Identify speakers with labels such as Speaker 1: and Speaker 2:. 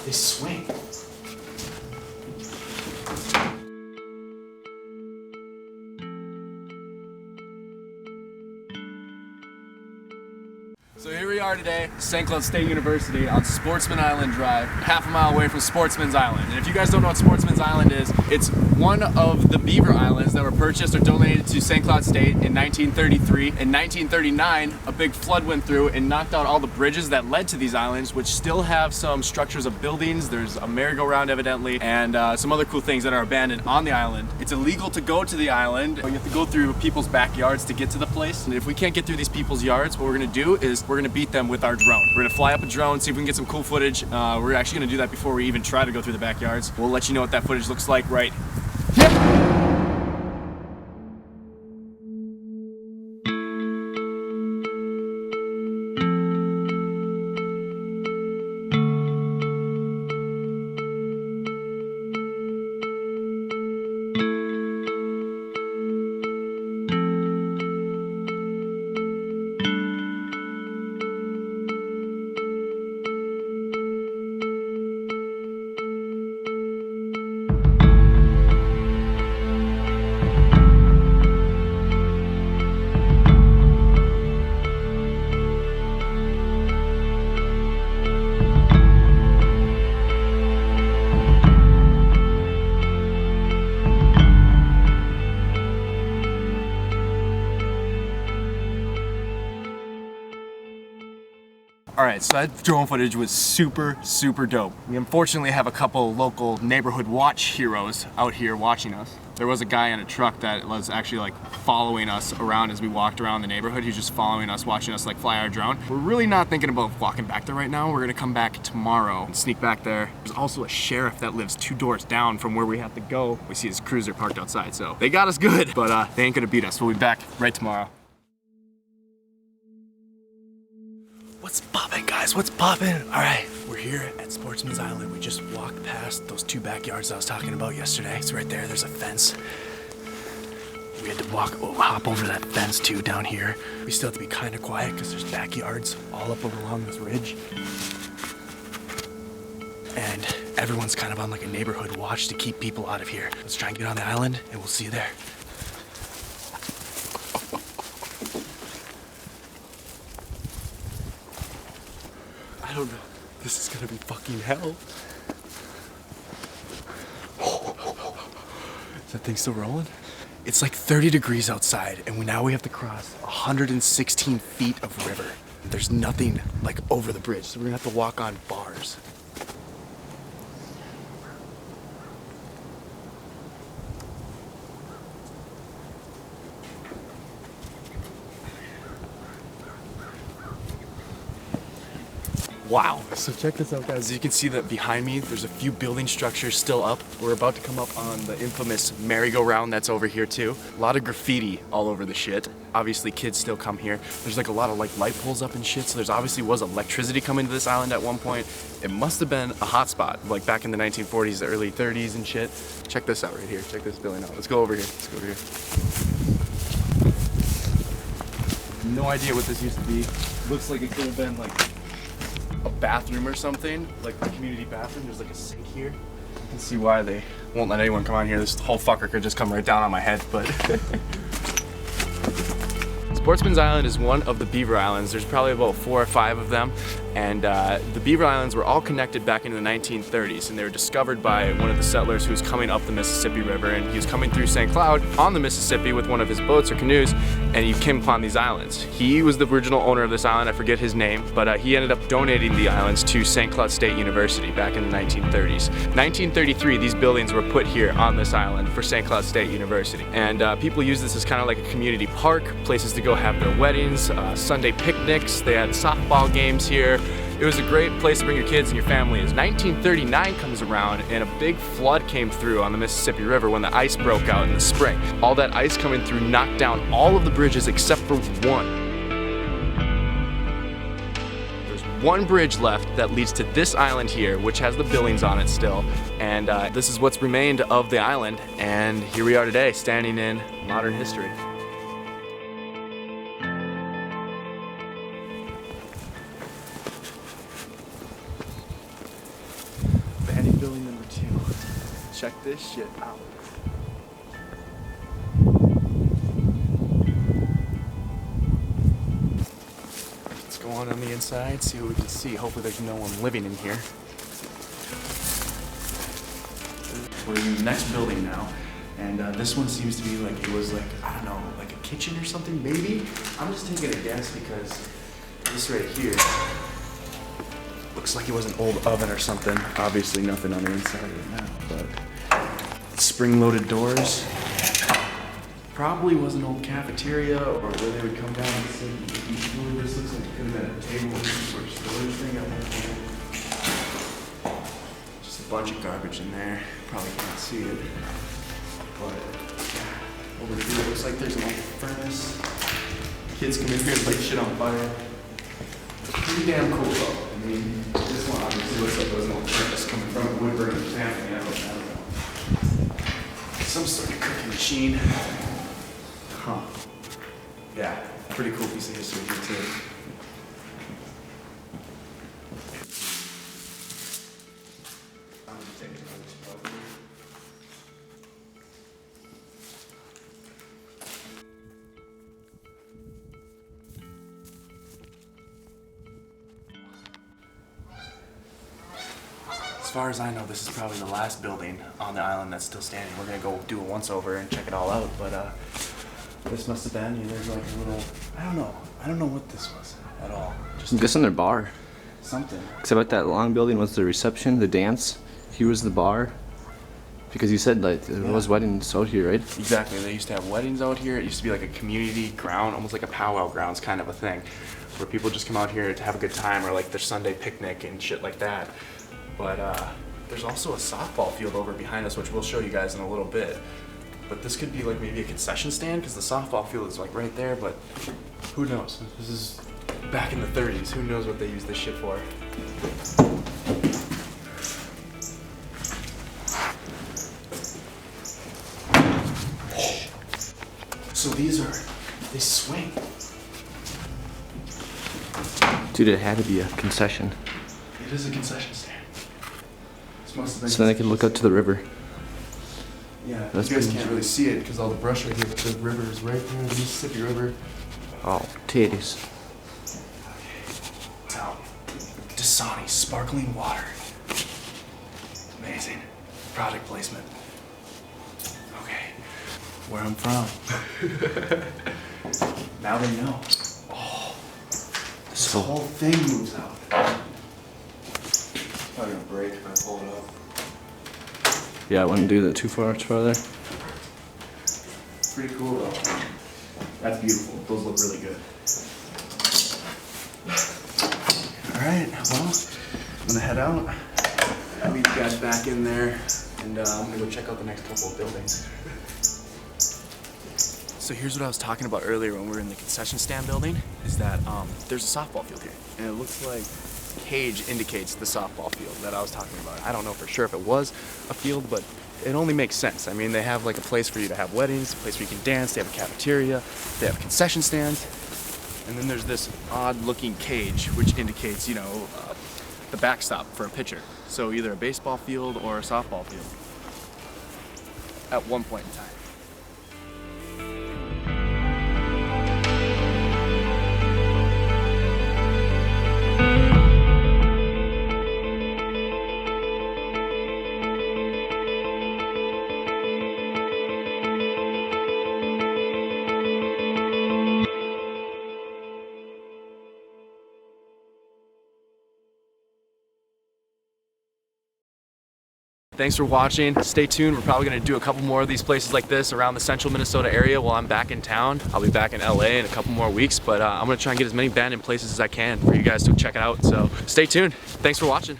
Speaker 1: They swing. So here we are today, St. Cloud State University on Sportsman Island Drive, half a mile away from Sportsman's Island. And if you guys don't know what Sportsman's Island is, it's one of the Beaver Islands that were purchased or donated to St. Cloud State in 1933. In 1939, a big flood went through and knocked out all the bridges that led to these islands, which still have some structures of buildings. There's a merry-go-round evidently, and some other cool things that are abandoned on the island. It's illegal to go to the island. You have to go through people's backyards to get to the place. And if we can't get through these people's yards, what we're gonna do is we're gonna beat them with our drone. We're gonna fly up a drone, see if we can get some cool footage. We're actually gonna do that before we even try to go through the backyards. We'll let you know what that footage looks like right here. Alright, so that drone footage was super dope. We unfortunately have a couple local neighborhood watch heroes out here watching us. There was a guy in a truck that was actually like following us around as we walked around the neighborhood. He was just following us, watching us like fly our drone. We're really not thinking about walking back there right now. We're gonna come back tomorrow and sneak back there. There's also a sheriff that lives 2 doors down from where we have to go. We see his cruiser parked outside, so they got us good, but they ain't gonna beat us. We'll be back right tomorrow. What's poppin', guys? What's poppin'? All right, we're here at Sportsman's Island. We just walked past those 2 backyards I was talking about yesterday. It's right there. There's a fence. We had to hop over that fence too down here. We still have to be kind of quiet because there's backyards all up along this ridge. And everyone's kind of on like a neighborhood watch to keep people out of here. Let's try and get on the island and we'll see you there. I don't know. This is gonna be fucking hell. Is that thing still rolling? It's like 30 degrees outside and now we have to cross 116 feet of river. There's nothing like over the bridge, so we're gonna have to walk on bars. Wow. So check this out, guys. As you can see that behind me, there's a few building structures still up. We're about to come up on the infamous merry-go-round that's over here too. A lot of graffiti all over the shit. Obviously kids still come here. There's like a lot of like light poles up and shit, so there's obviously was electricity coming to this island at one point. It must have been a hot spot, like back in the 1940s, the early 30s and shit. Check this out right here. Check this building out. Let's go over here. Let's go over here. No idea what this used to be. Looks like it could have been like a bathroom or something, like the community bathroom. There's like a sink here. You can see why they won't let anyone come on here. This whole fucker could just come right down on my head, but Sportsman's Island is one of the Beaver Islands. There's probably about 4 or 5 of them, and the Beaver Islands were all connected back in the 1930s, and they were discovered by one of the settlers who was coming up the Mississippi River, and he was coming through St. Cloud on the Mississippi with one of his boats or canoes, and he came upon these islands. He was the original owner of this island. I forget his name, but he ended up donating the islands to St. Cloud State University back in the 1930s. 1933, these buildings were put here on this island for St. Cloud State University, and people use this as kind of like a community park, places to go have their weddings, Sunday picnics. They had softball games here. It was a great place to bring your kids and your family. As 1939 comes around and a big flood came through on the Mississippi River when the ice broke out in the spring. All that ice coming through knocked down all of the bridges except for one. There's one bridge left that leads to this island here, which has the buildings on it still. And this is what's remained of the island. And here we are today, standing in modern history. check this shit out. Let's go on the inside, see what we can see. Hopefully there's no one living in here. We're in the next building now, and this one seems to be like, it was like, I don't know, like a kitchen or something, maybe? I'm just taking a guess because this right here looks like it was an old oven or something. Obviously nothing on the inside right now, but spring-loaded doors. Probably was an old cafeteria or where they would come down and sit and eat food. This looks like it could have been a table or some sort of storage thing at one point. Just a bunch of garbage in there. Probably can't see it. But yeah, over here it looks like there's an old furnace. Kids come in here and light shit on fire. Pretty damn cool though. I mean, this one obviously looks like it was an old furnace coming from a wood-burning family. I don't know. Some sort of cooking machine. Huh. Yeah, pretty cool piece of history here too. As far as I know, this is probably the last building on the island that's still standing. We're gonna go do a once over and check it all out, but this must have been, there's like a little, I don't know what this was at all. Just
Speaker 2: I'm guessing their bar.
Speaker 1: Something.
Speaker 2: Except at that long building was the reception, the dance. Here was the bar. Because you said like there was weddings out here, right?
Speaker 1: Exactly. They used to have weddings out here. It used to be like a community ground, almost like a powwow grounds kind of a thing, where people just come out here to have a good time or like their Sunday picnic and shit like that. But there's also a softball field over behind us, which we'll show you guys in a little bit. But this could be like maybe a concession stand because the softball field is like right there, but who knows? This is back in the 30s. Who knows what they used this shit for? So they swing.
Speaker 2: Dude, it had to be a concession.
Speaker 1: It is a concession stand. This must have been
Speaker 2: so then they can look out to the river.
Speaker 1: Yeah, you guys can't really see it because all the brush right here, but the river is right there, the Mississippi River.
Speaker 2: Oh, titties.
Speaker 1: Wow. Dasani sparkling water. Amazing. Product placement. Okay, where I'm from. Now they know. Oh, this whole thing moves out. Probably gonna break if I pull it up.
Speaker 2: Yeah, I wouldn't do that too far there.
Speaker 1: Pretty cool though. That's beautiful. Those look really good. Alright, well, I'm gonna head out. I'll meet you guys back in there, and I'm gonna go check out the next couple of buildings. So here's what I was talking about earlier when we were in the concession stand building, is that there's a softball field here, and it looks like cage indicates the softball field that I was talking about. I don't know for sure if it was a field, but it only makes sense. I mean, they have like a place for you to have weddings, a place where you can dance, they have a cafeteria, they have concession stands, and then there's this odd looking cage which indicates, the backstop for a pitcher. So either a baseball field or a softball field at one point in time. Thanks for watching. Stay tuned. We're probably gonna do a couple more of these places like this around the central Minnesota area while I'm back in town. I'll be back in LA in a couple more weeks, but I'm gonna try and get as many abandoned places as I can for you guys to check it out. So stay tuned. Thanks for watching.